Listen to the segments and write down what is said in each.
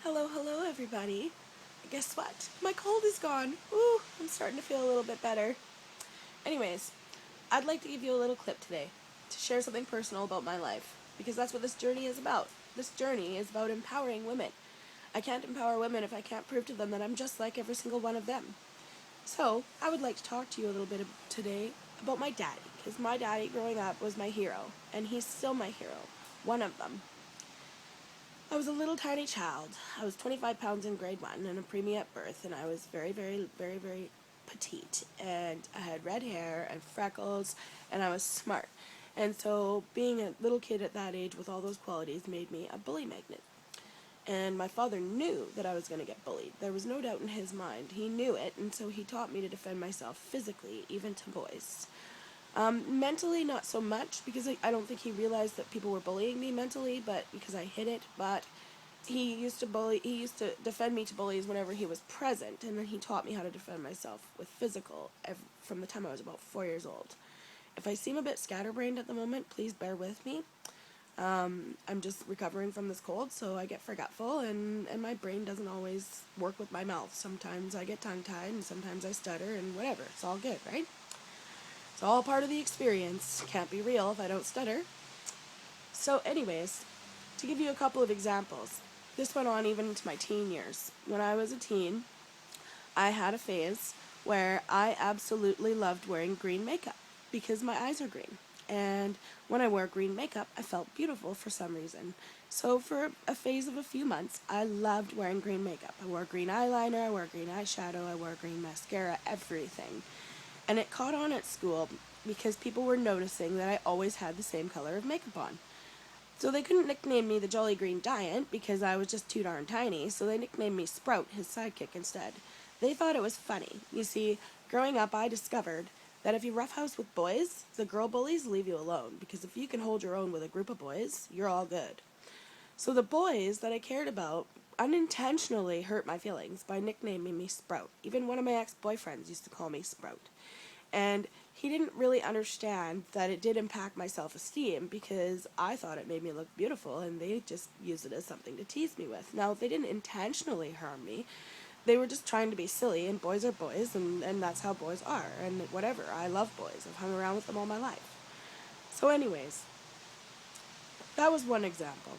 Hello, hello, everybody. Guess what? My cold is gone. Ooh, I'm starting to feel a little bit better. Anyways, I'd like to give you a little clip today to share something personal about my life because that's what this journey is about. This journey is about empowering women. I can't empower women if I can't prove to them that I'm just like every single one of them. So, I would like to talk to you a little bit today about my daddy because my daddy growing up was my hero, and he's still my hero. One of them. I was a little tiny child. I was 25 pounds in grade 1 and a preemie at birth, and I was very petite. And I had red hair and freckles, and I was smart. And so being a little kid at that age with all those qualities made me a bully magnet. And my father knew that I was going to get bullied. There was no doubt in his mind. He knew it, and so he taught me to defend myself physically, even to boys. Mentally, not so much, because I don't think he realized that people were bullying me mentally, but because I hid it. But he used to defend me to bullies whenever he was present, and then he taught me how to defend myself with physical from the time I was about 4 years old. If I seem a bit scatterbrained at the moment, please bear with me. I'm just recovering from this cold, so I get forgetful, and my brain doesn't always work with my mouth. Sometimes I get tongue-tied, and sometimes I stutter, and whatever. It's all good, right? It's all part of the experience. Can't be real if I don't stutter. So anyways, to give you a couple of examples, this went on even into my teen years. When I was a teen, I had a phase where I absolutely loved wearing green makeup because my eyes are green. And when I wore green makeup, I felt beautiful for some reason. So for a phase of a few months, I loved wearing green makeup. I wore green eyeliner, I wore green eyeshadow, I wore green mascara, everything. And it caught on at school because people were noticing that I always had the same color of makeup on. So they couldn't nickname me the Jolly Green Giant because I was just too darn tiny, so they nicknamed me Sprout, his sidekick, instead. They thought it was funny. You see, growing up I discovered that if you roughhouse with boys, the girl bullies leave you alone, because if you can hold your own with a group of boys, you're all good. So the boys that I cared about unintentionally hurt my feelings by nicknaming me Sprout. Even one of my ex-boyfriends used to call me Sprout. And he didn't really understand that it did impact my self-esteem because I thought it made me look beautiful, and they just used it as something to tease me with. Now, they didn't intentionally harm me. They were just trying to be silly, and boys are boys, and that's how boys are, and whatever. I love boys. I've hung around with them all my life. So anyways, that was one example.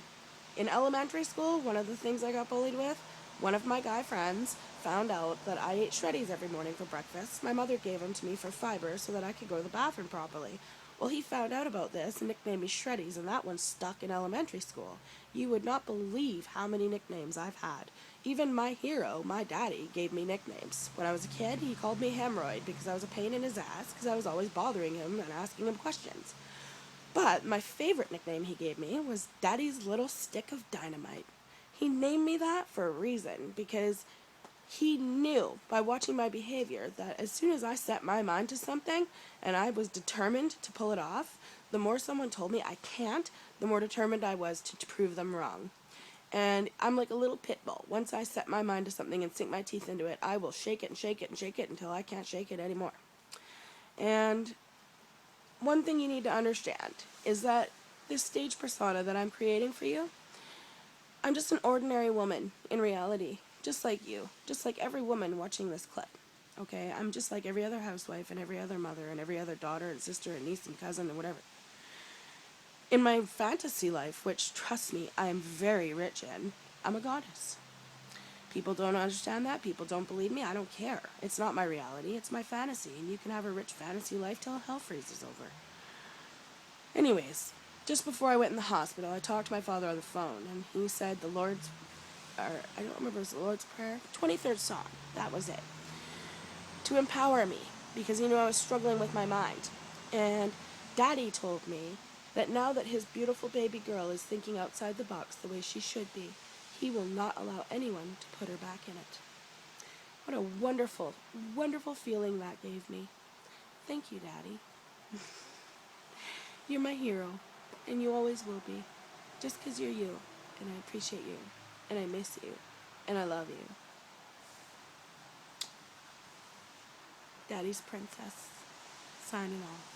In elementary school, one of the things I got bullied with, one of my guy friends found out that I ate Shreddies every morning for breakfast. My mother gave them to me for fiber so that I could go to the bathroom properly. Well, he found out about this and nicknamed me Shreddies, and that one stuck in elementary school. You would not believe how many nicknames I've had. Even my hero, my daddy, gave me nicknames. When I was a kid, he called me Hemorrhoid because I was a pain in his ass because I was always bothering him and asking him questions. But my favorite nickname he gave me was Daddy's Little Stick of Dynamite. He named me that for a reason, because he knew by watching my behavior that as soon as I set my mind to something and I was determined to pull it off, the more someone told me I can't, the more determined I was to prove them wrong. And I'm like a little pit bull. Once I set my mind to something and sink my teeth into it, I will shake it and shake it and shake it until I can't shake it anymore. And one thing you need to understand is that this stage persona that I'm creating for you, I'm just an ordinary woman in reality, just like you, just like every woman watching this clip. Okay, I'm just like every other housewife and every other mother and every other daughter and sister and niece and cousin and whatever. In my fantasy life, which, trust me, I am very rich in, I'm a goddess. People don't understand that. People don't believe me. I don't care. It's not my reality. It's my fantasy, and you can have a rich fantasy life till hell freezes over. Anyways, just before I went in the hospital, I talked to my father on the phone, and he said the Lord's, or I don't remember if it was the Lord's Prayer, 23rd Psalm, that was it, to empower me, because he knew I was struggling with my mind. And Daddy told me that now that his beautiful baby girl is thinking outside the box the way she should be, he will not allow anyone to put her back in it. What a wonderful, wonderful feeling that gave me. Thank you, Daddy. You're my hero, and you always will be, just 'cause you're you, and I appreciate you, and I miss you, and I love you. Daddy's Princess, signing off.